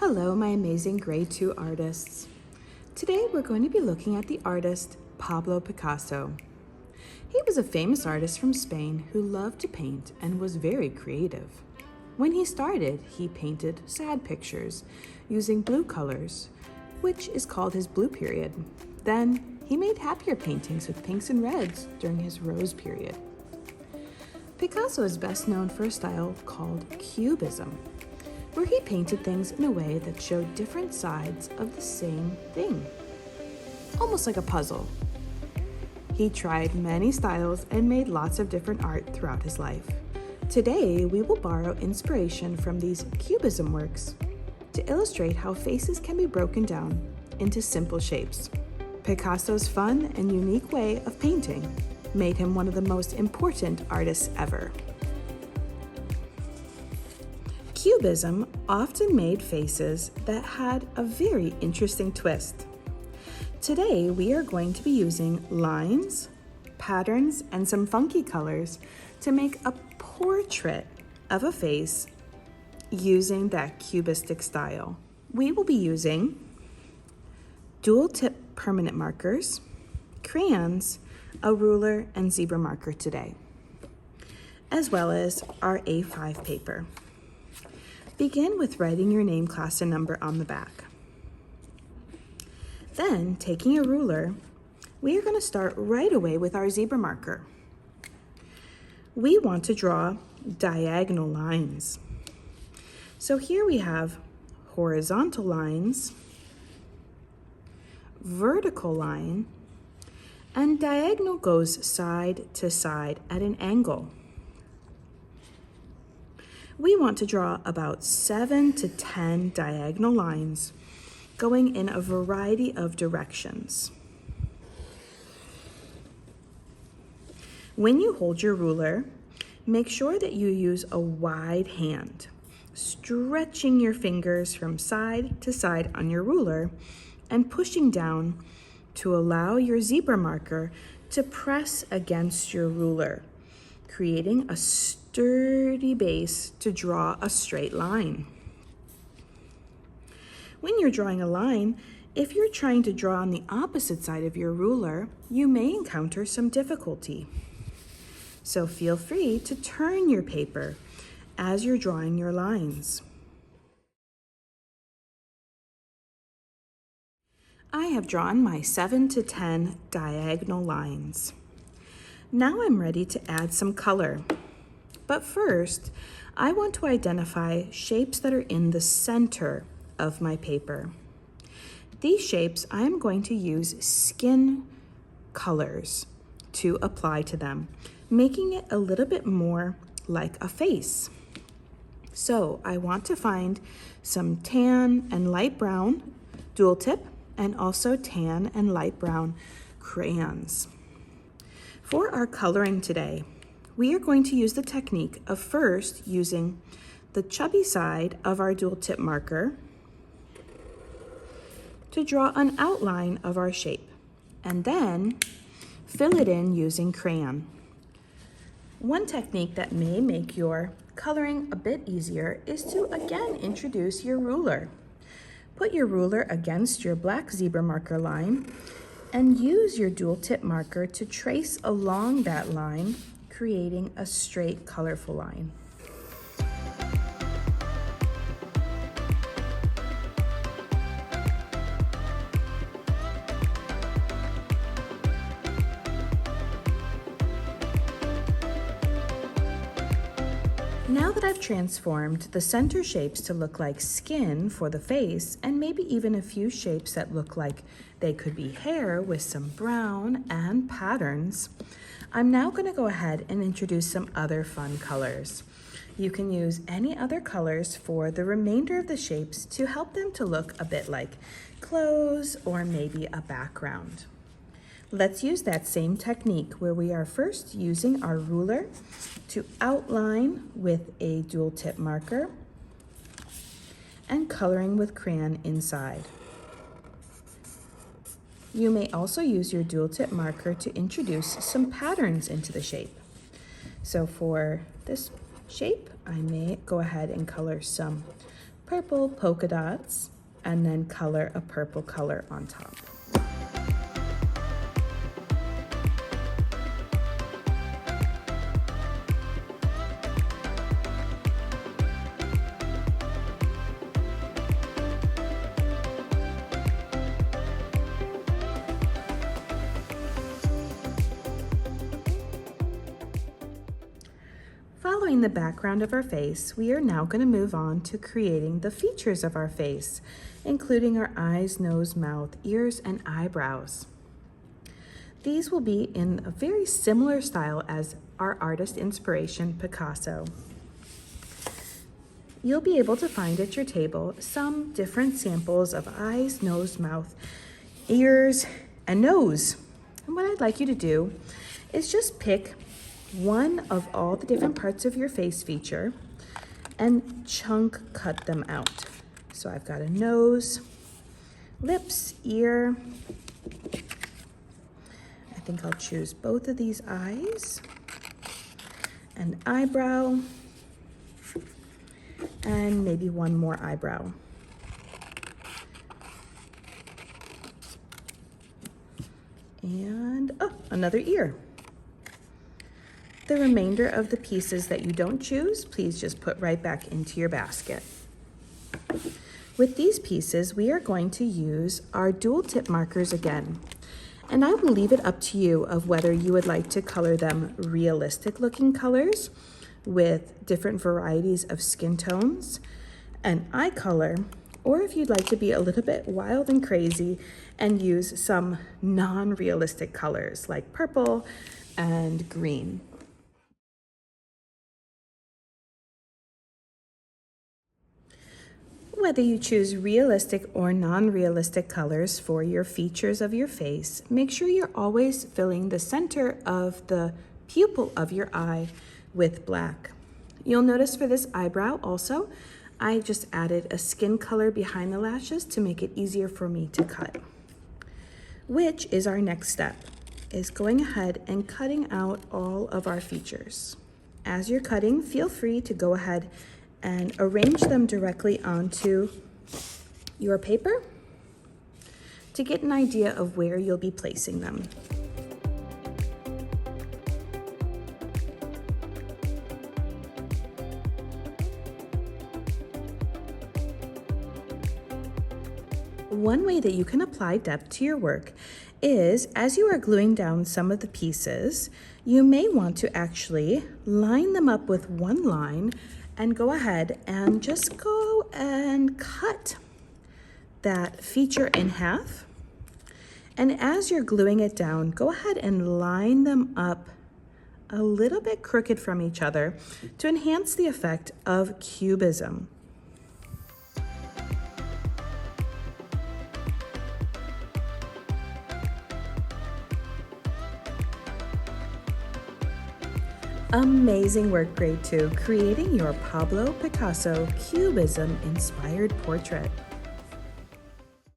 Hello, my amazing grade 2 artists. Today we're going to be looking at the artist Pablo Picasso. He was a famous artist from Spain who loved to paint and was very creative. When he started, he painted sad pictures using blue colors, which is called his blue period. Then he made happier paintings with pinks and reds during his rose period. Picasso is best known for a style called Cubism, where he painted things in a way that showed different sides of the same thing, almost like a puzzle. He tried many styles and made lots of different art throughout his life. Today, we will borrow inspiration from these Cubism works to illustrate how faces can be broken down into simple shapes. Picasso's fun and unique way of painting made him one of the most important artists ever. Cubism often made faces that had a very interesting twist. Today, we are going to be using lines, patterns, and some funky colors to make a portrait of a face using that cubistic style. We will be using dual tip permanent markers, crayons, a ruler, and zebra marker today, as well as our A5 paper. Begin with writing your name, class, and number on the back. Then, taking a ruler, we are going to start right away with our zebra marker. We want to draw diagonal lines. So here we have horizontal lines, vertical line, and diagonal goes side to side at an angle. We want to draw about 7 to 10 diagonal lines going in a variety of directions. When you hold your ruler, make sure that you use a wide hand, stretching your fingers from side to side on your ruler and pushing down to allow your zebra marker to press against your ruler, creating a sturdy base to draw a straight line. When you're drawing a line, if you're trying to draw on the opposite side of your ruler, you may encounter some difficulty. So feel free to turn your paper as you're drawing your lines. I have drawn my 7 to 10 diagonal lines. Now I'm ready to add some color. But first, I want to identify shapes that are in the center of my paper. These shapes, I am going to use skin colors to apply to them, making it a little bit more like a face. So I want to find some tan and light brown dual tip and also tan and light brown crayons. For our coloring today, we are going to use the technique of first using the chubby side of our dual tip marker to draw an outline of our shape, and then fill it in using crayon. One technique that may make your coloring a bit easier is to again introduce your ruler. Put your ruler against your black zebra marker line and use your dual tip marker to trace along that line, creating a straight, colorful line. Now that I've transformed the center shapes to look like skin for the face, and maybe even a few shapes that look like they could be hair with some brown and patterns, I'm now going to go ahead and introduce some other fun colors. You can use any other colors for the remainder of the shapes to help them to look a bit like clothes or maybe a background. Let's use that same technique where we are first using our ruler to outline with a dual tip marker and coloring with crayon inside. You may also use your dual tip marker to introduce some patterns into the shape. So for this shape, I may go ahead and color some purple polka dots and then color a purple color on top. Following the background of our face, we are now going to move on to creating the features of our face, including our eyes, nose, mouth, ears, and eyebrows. These will be in a very similar style as our artist inspiration, Picasso. You'll be able to find at your table some different samples of eyes, nose, mouth, ears, and nose. And what I'd like you to do is just pick one of all the different parts of your face feature and chunk cut them out. So I've got a nose, lips, ear. I think I'll choose both of these eyes, an eyebrow, and maybe one more eyebrow. And another ear. The remainder of the pieces that you don't choose, please just put right back into your basket. With these pieces, we are going to use our dual tip markers again. And I will leave it up to you of whether you would like to color them realistic looking colors with different varieties of skin tones and eye color, or if you'd like to be a little bit wild and crazy and use some non-realistic colors like purple and green. Whether you choose realistic or non-realistic colors for your features of your face, make sure you're always filling the center of the pupil of your eye with black. You'll notice for this eyebrow also, I just added a skin color behind the lashes to make it easier for me to cut. Which is our next step, is going ahead and cutting out all of our features. As you're cutting, feel free to go ahead and arrange them directly onto your paper to get an idea of where you'll be placing them. One way that you can apply depth to your work is, as you are gluing down some of the pieces, you may want to actually line them up with one line and go ahead and just go and cut that feature in half. And as you're gluing it down, go ahead and line them up a little bit crooked from each other to enhance the effect of cubism. Amazing work, grade 2, creating your Pablo Picasso Cubism inspired portrait.